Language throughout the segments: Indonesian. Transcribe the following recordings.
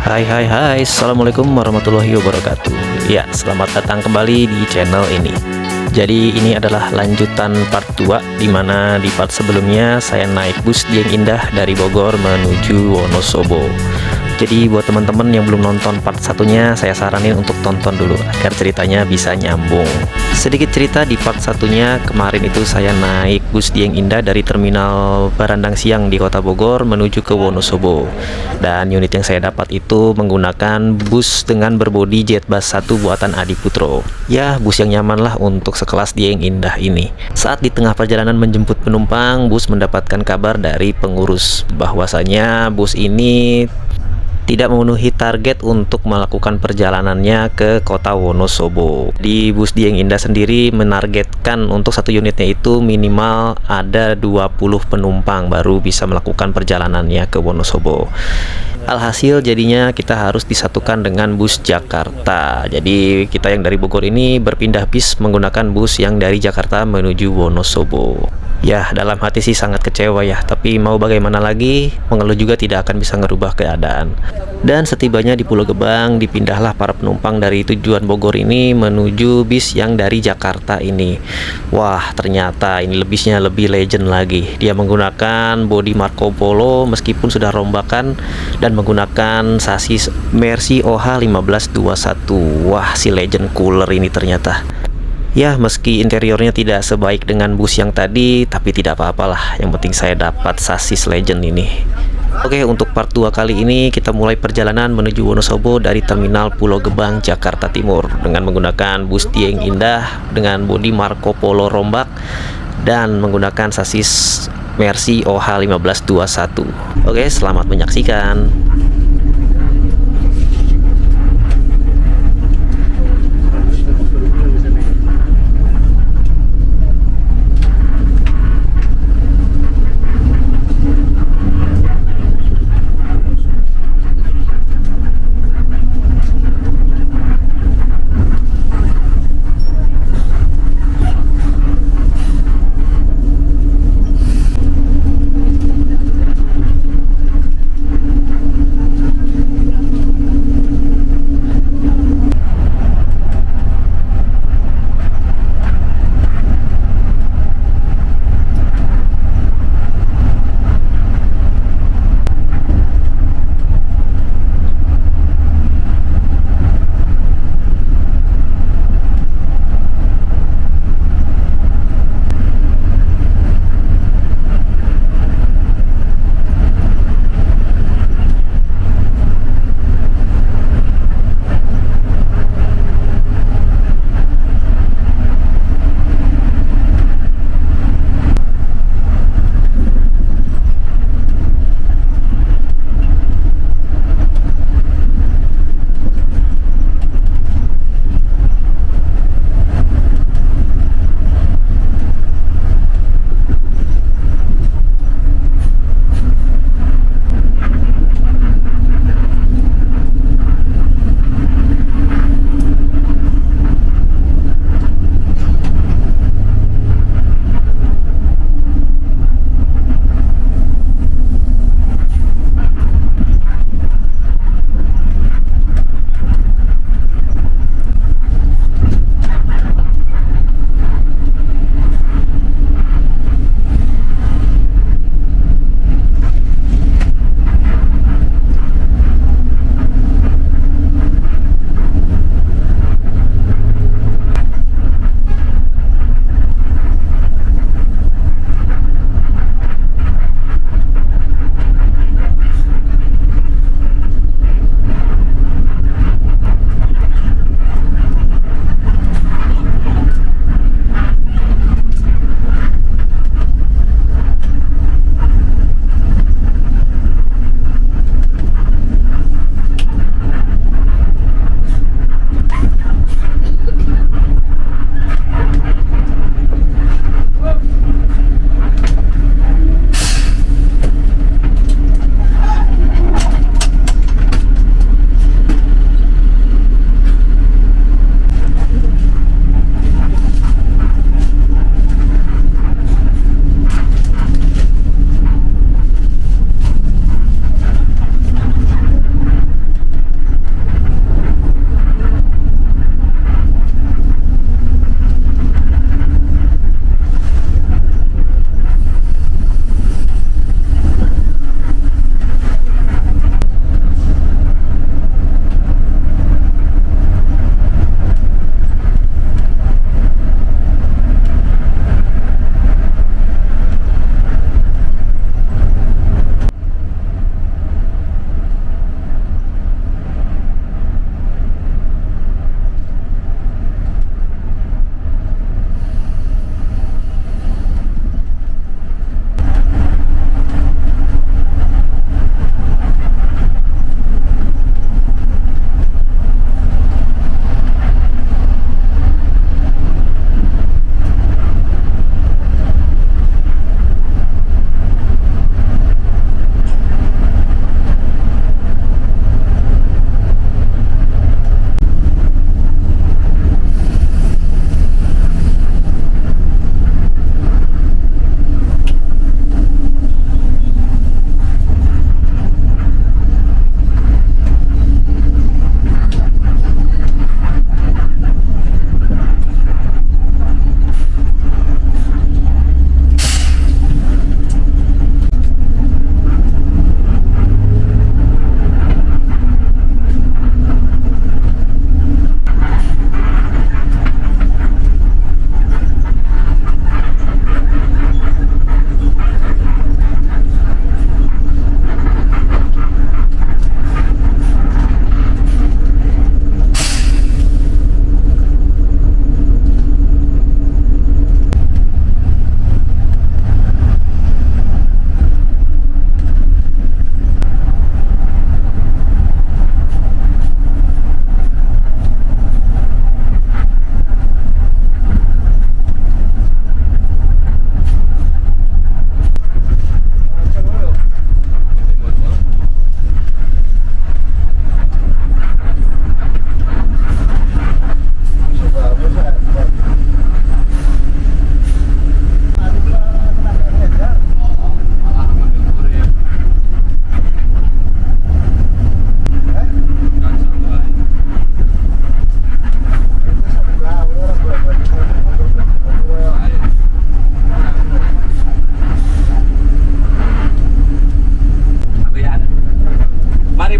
Hai hai hai, Assalamualaikum warahmatullahi wabarakatuh. Ya, selamat datang kembali di channel ini. Jadi ini adalah lanjutan part 2, dimana di part sebelumnya saya naik bus Dieng Indah dari Bogor menuju Wonosobo. Jadi buat teman-teman yang belum nonton part satunya, saya saranin untuk tonton dulu agar ceritanya bisa nyambung. Sedikit cerita di part satunya, kemarin itu saya naik bus Dieng Indah dari terminal Barandang Siang di Kota Bogor menuju ke Wonosobo. Dan unit yang saya dapat itu menggunakan bus dengan berbodi Jetbus 1 buatan Adi Putro. Ya, bus yang nyaman lah untuk sekelas Dieng Indah ini. Saat di tengah perjalanan menjemput penumpang, bus mendapatkan kabar dari pengurus bahwasanya bus ini tidak memenuhi target untuk melakukan perjalanannya ke kota Wonosobo. Di bus Dieng Indah sendiri menargetkan untuk satu unitnya itu minimal ada 20 penumpang baru bisa melakukan perjalanannya ke Wonosobo. Alhasil jadinya kita harus disatukan dengan bus Jakarta. Jadi kita yang dari Bogor ini berpindah bis menggunakan bus yang dari Jakarta menuju Wonosobo. Ya, dalam hati sih sangat kecewa ya, tapi mau bagaimana lagi, mengeluh juga tidak akan bisa ngerubah keadaan. Dan setibanya di Pulau Gebang, dipindahlah para penumpang dari tujuan Bogor ini menuju bis yang dari Jakarta ini. Wah, ternyata ini bisnya lebih legend lagi. Dia menggunakan bodi Marco Polo meskipun sudah rombakan dan menggunakan sasis Mercy OH1521. Wah, si legend cooler ini ternyata. Ya, meski interiornya tidak sebaik dengan bus yang tadi, tapi tidak apa-apalah. Yang penting saya dapat sasis legend ini. Oke, untuk part 2 kali ini kita mulai perjalanan menuju Wonosobo dari terminal Pulau Gebang, Jakarta Timur dengan menggunakan bus Dieng Indah dengan bodi Marco Polo rombak dan menggunakan sasis Mercy OH1521. Oke, selamat menyaksikan.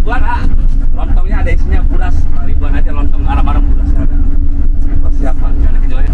ribuan lontongnya ada isinya buras, ribuan aja lontong arang-arang buras ada. Persiapan anak kecilnya.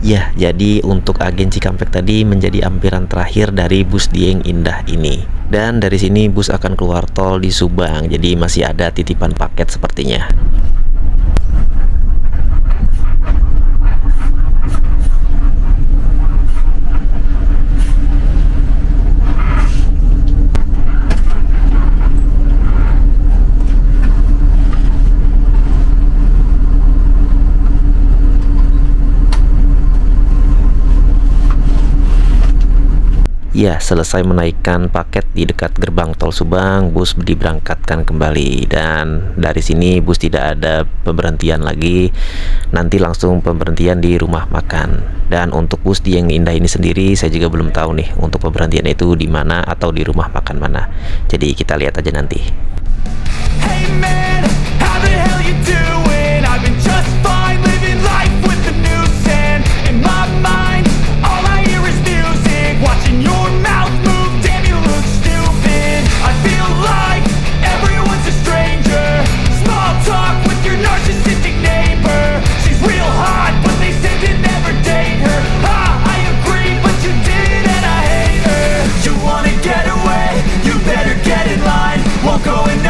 Ya, jadi untuk agen Cikampek tadi menjadi ampiran terakhir dari bus Dieng Indah ini. Dan dari sini bus akan keluar tol di Subang, jadi masih ada titipan paket sepertinya. Ya, selesai menaikkan paket di dekat gerbang tol Subang, bus diberangkatkan kembali. Dan dari sini bus tidak ada pemberhentian lagi, nanti langsung pemberhentian di rumah makan. Dan untuk bus Dieng Indah ini sendiri, saya juga belum tahu nih untuk pemberhentian itu di mana atau di rumah makan mana. Jadi kita lihat aja nanti. Hey man, how the hell you doing? I've been just fine living life with the noose and in my mind all I hear is music. Watching your mouth move, damn you look stupid. I feel like everyone's a stranger. Small talk with your narcissistic neighbor. She's real hot, but they said to never date her. I agree, but you did and I hate her. You wanna get away? You better get in line. Won't go in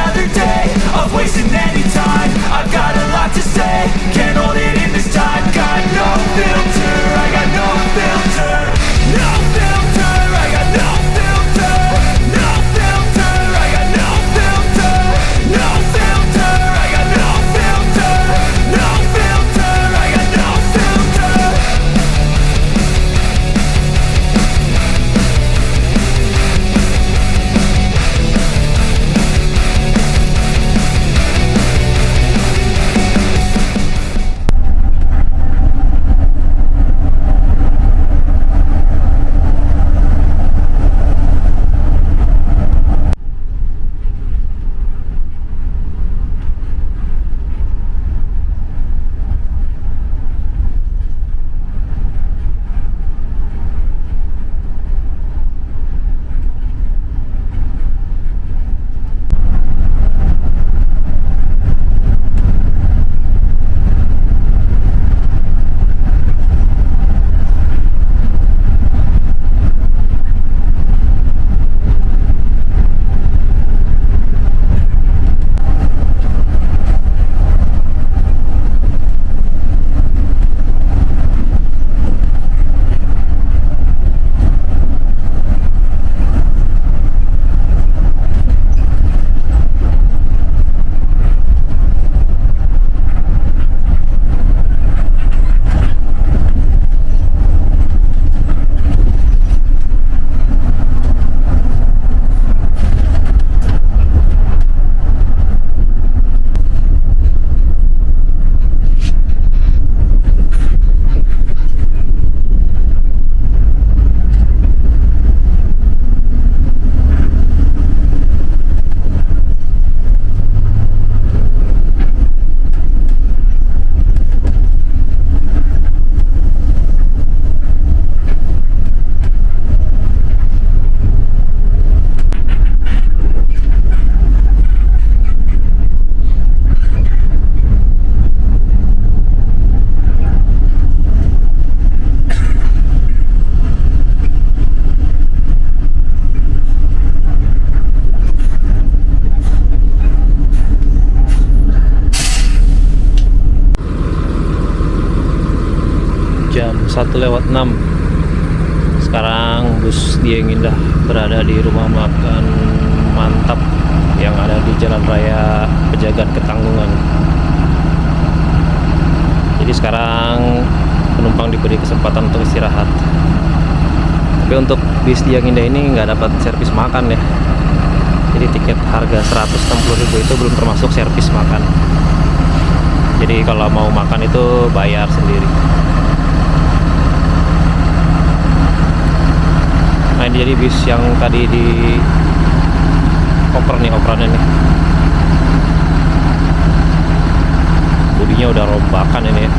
1:06. Sekarang bus Dieng Indah berada di rumah makan Mantap yang ada di Jalan Raya Pejagan Ketanggungan. Jadi sekarang penumpang diberi kesempatan untuk istirahat. Tapi untuk bis Dieng Indah ini nggak dapat servis makan ya. Jadi tiket harga 160.000 itu belum termasuk servis makan. Jadi kalau mau makan itu bayar sendiri. Nah ini jadi bis yang tadi di oper nih, operannya nih. Bodinya udah rombakan ini ya.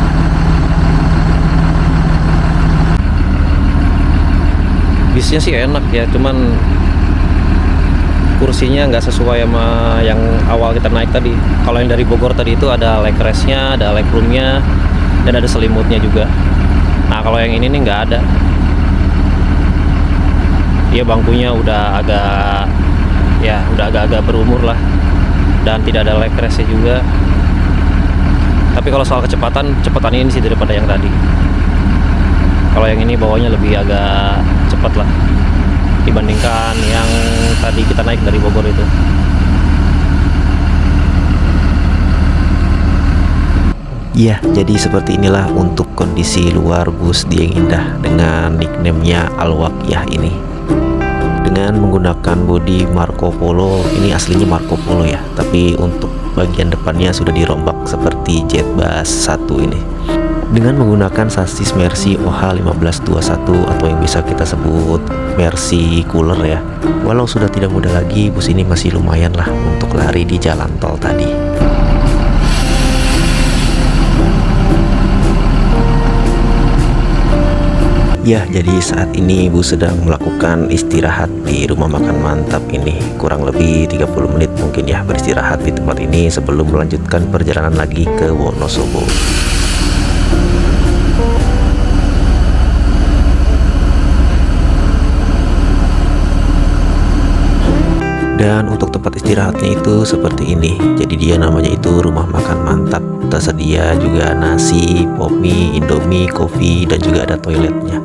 Bisnya sih enak ya, cuman kursinya nggak sesuai sama yang awal kita naik tadi. Kalau yang dari Bogor tadi itu ada leg restnya, ada leg roomnya, dan ada selimutnya juga. Nah kalau yang ini nih nggak ada. Dia bangkunya udah agak berumur lah, dan tidak ada leg restnya juga. Tapi kalau soal kecepatan ini sih daripada yang tadi. Kalau yang ini bawanya lebih agak cepat lah dibandingkan yang tadi kita naik dari Bogor itu. Ya, jadi seperti inilah untuk kondisi luar bus Dieng Indah dengan nickname-nya Al-Waqiah ini. Dengan menggunakan bodi Marco Polo, ini aslinya Marco Polo ya, tapi untuk bagian depannya sudah dirombak seperti Jetbus 1 ini. Dengan menggunakan sasis Mercy OH1521 atau yang bisa kita sebut Mercy Cooler ya. Walau sudah tidak muda lagi, bus ini masih lumayan lah untuk lari di jalan tol tadi. Ya, jadi saat ini bus sedang melakukan istirahat di rumah makan Mantap ini. Kurang lebih 30 menit mungkin ya beristirahat di tempat ini sebelum melanjutkan perjalanan lagi ke Wonosobo. Dan untuk tempat istirahatnya itu seperti ini. Jadi dia namanya itu rumah makan Mantap. Tersedia juga nasi, pop mie, indomie, kopi, dan juga ada toiletnya.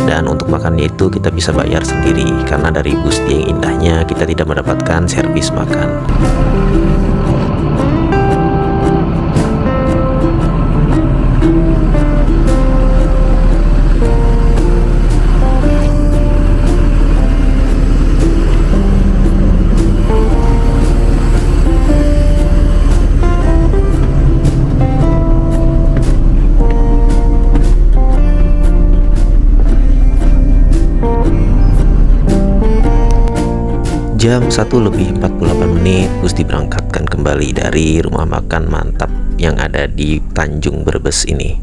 Dan untuk makannya itu kita bisa bayar sendiri, karena dari bus Dieng Indahnya kita tidak mendapatkan servis makan. Jam 1:48 bus diberangkatkan kembali dari rumah makan Mantap yang ada di Tanjung Brebes ini.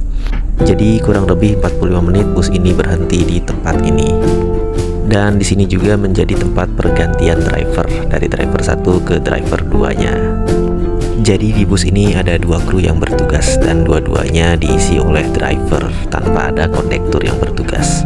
Jadi kurang lebih 45 menit bus ini berhenti di tempat ini. Dan di sini juga menjadi tempat pergantian driver dari driver 1 ke driver 2-nya. Jadi di bus ini ada 2 kru yang bertugas dan dua-duanya diisi oleh driver tanpa ada kondektur yang bertugas.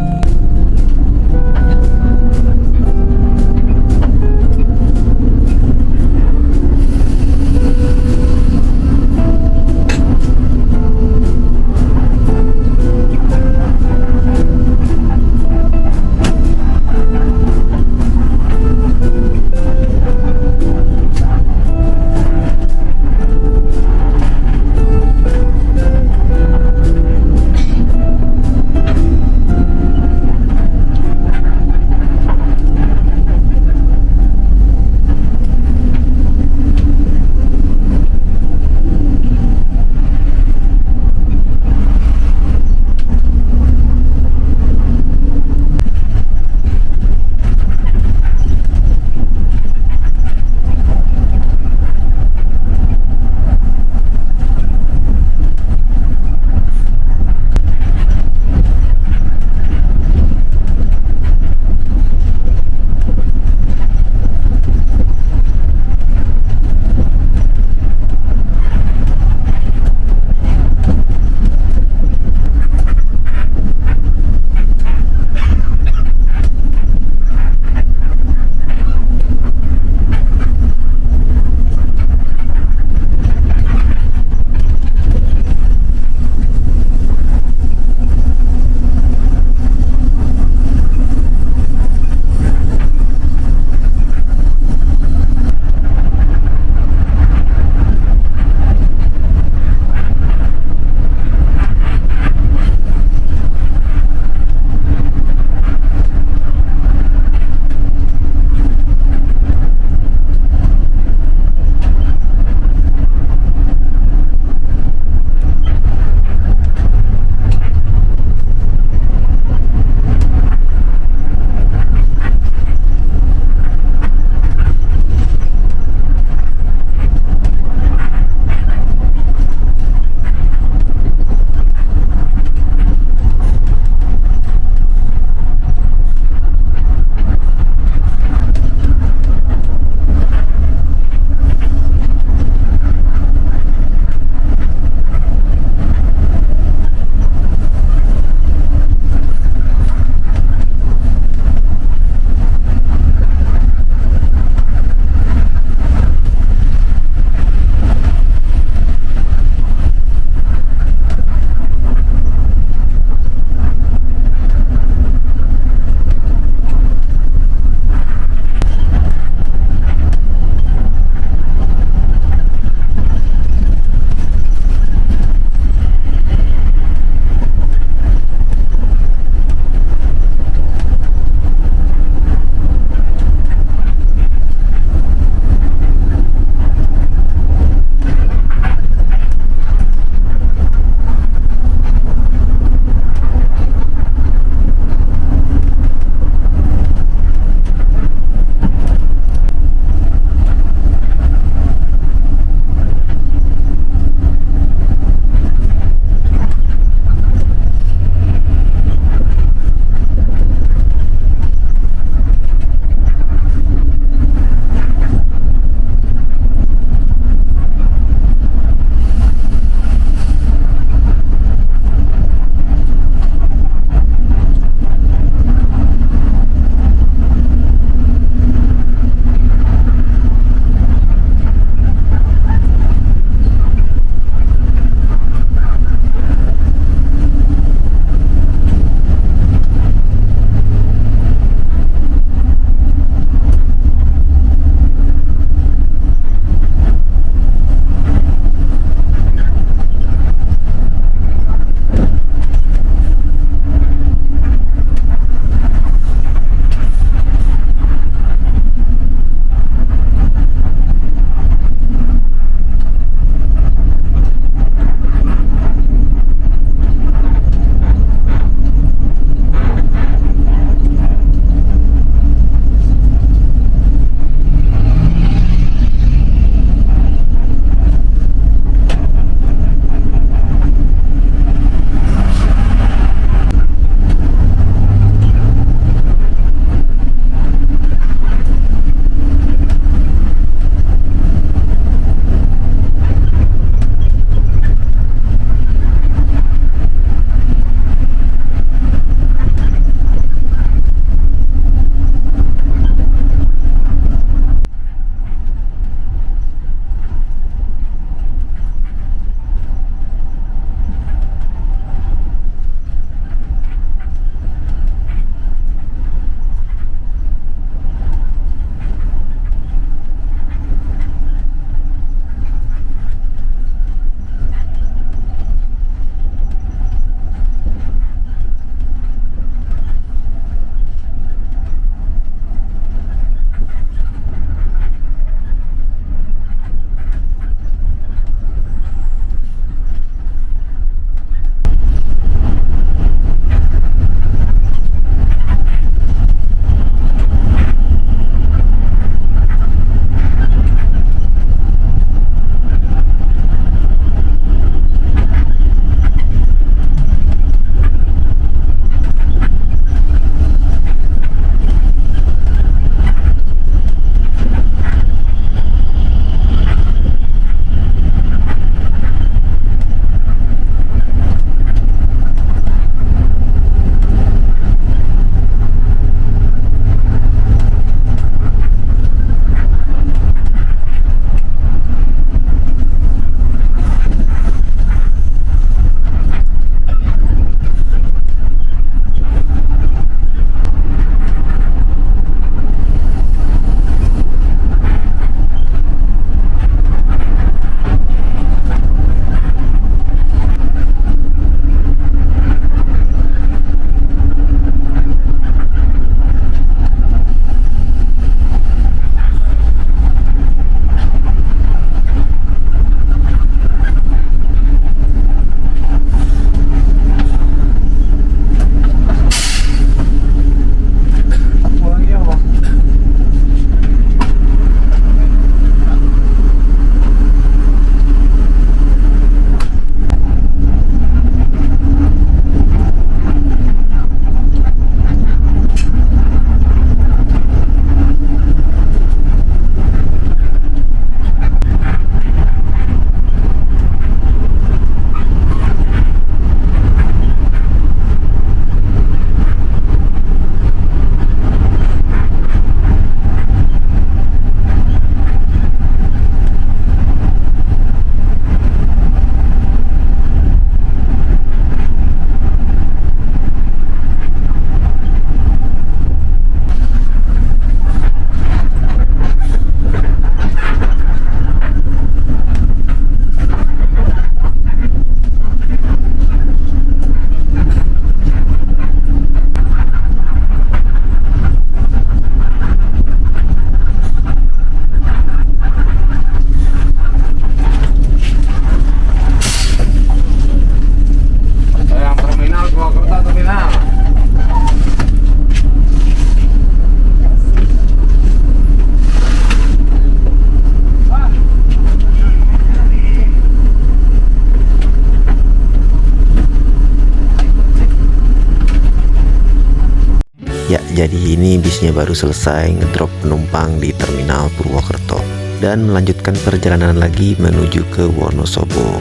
jadi ini bisnya baru selesai ngedrop penumpang di terminal Purwokerto dan melanjutkan perjalanan lagi menuju ke Wonosobo.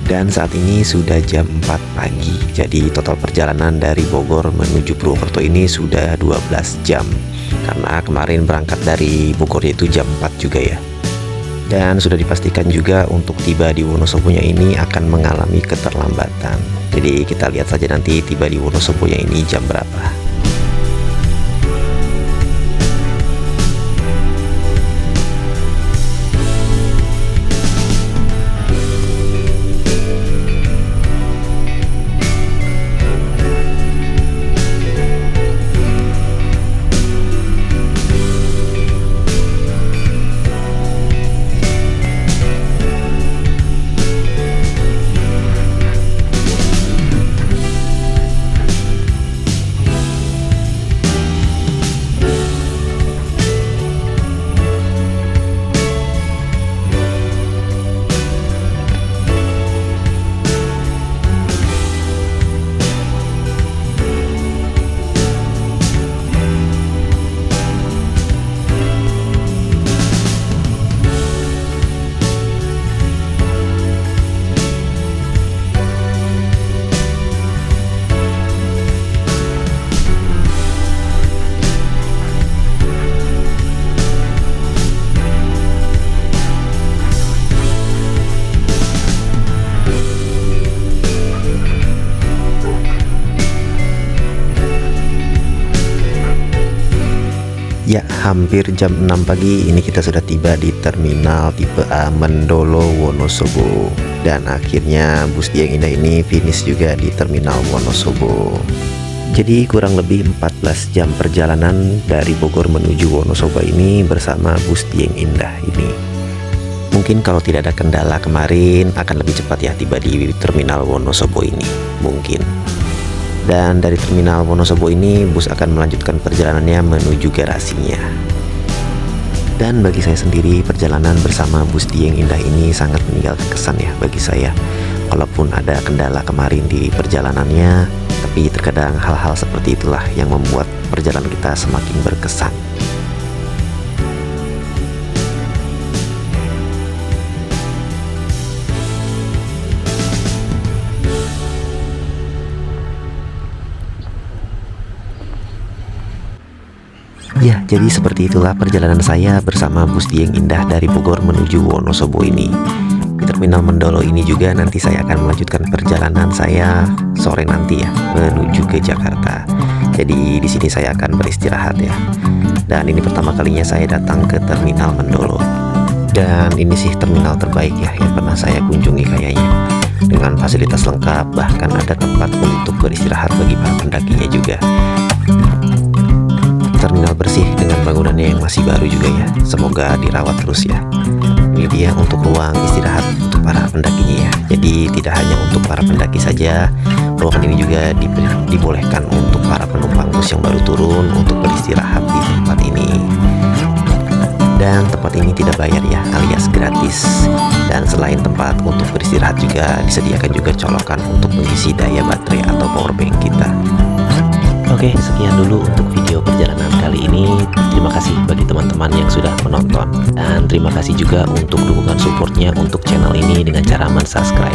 Dan saat ini sudah jam 4 pagi, jadi total perjalanan dari Bogor menuju Purwokerto ini sudah 12 jam. Karena kemarin berangkat dari Bogor itu jam 4 juga ya. Dan sudah dipastikan juga untuk tiba di Wonosobonya ini akan mengalami keterlambatan. Jadi kita lihat saja nanti tiba di Wonosobonya ini jam berapa. Ya, hampir jam 6 pagi ini kita sudah tiba di terminal tipe A Mendolo Wonosobo. Dan akhirnya bus Dieng Indah ini finish juga di terminal Wonosobo. Jadi kurang lebih 14 jam perjalanan dari Bogor menuju Wonosobo ini bersama bus Dieng Indah ini. Mungkin kalau tidak ada kendala kemarin akan lebih cepat ya tiba di terminal Wonosobo ini, mungkin. Dan dari terminal Wonosobo ini bus akan melanjutkan perjalanannya menuju garasinya. Dan bagi saya sendiri perjalanan bersama bus Dieng Indah ini sangat meninggalkan kesan ya bagi saya. Walaupun ada kendala kemarin di perjalanannya, tapi terkadang hal-hal seperti itulah yang membuat perjalanan kita semakin berkesan. Ya, jadi seperti itulah perjalanan saya bersama bus Dieng Indah dari Bogor menuju Wonosobo ini. Di terminal Mendolo ini juga nanti saya akan melanjutkan perjalanan saya sore nanti ya menuju ke Jakarta. Jadi di sini saya akan beristirahat ya. Dan ini pertama kalinya saya datang ke terminal Mendolo. Dan ini sih terminal terbaik ya yang pernah saya kunjungi kayaknya. Dengan fasilitas lengkap, bahkan ada tempat untuk beristirahat bagi para pendakinya juga. Terminal bersih dengan bangunannya yang masih baru juga ya. Semoga dirawat terus ya. Ini dia untuk ruang istirahat untuk para pendakinya ya. Jadi tidak hanya untuk para pendaki saja, ruangan ini juga dibolehkan untuk para penumpang bus yang baru turun untuk beristirahat di tempat ini. Dan tempat ini tidak bayar ya, alias gratis. Dan selain tempat untuk beristirahat juga disediakan juga colokan untuk mengisi daya baterai atau powerbank kita. Oke, sekian dulu untuk video perjalanan kali ini. Terima kasih bagi teman-teman yang sudah menonton. Dan terima kasih juga untuk dukungan supportnya untuk channel ini dengan cara mensubscribe.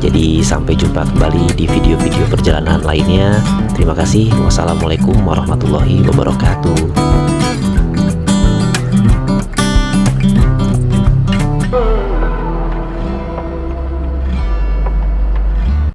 Jadi sampai jumpa kembali di video-video perjalanan lainnya. Terima kasih. Wassalamualaikum warahmatullahi wabarakatuh.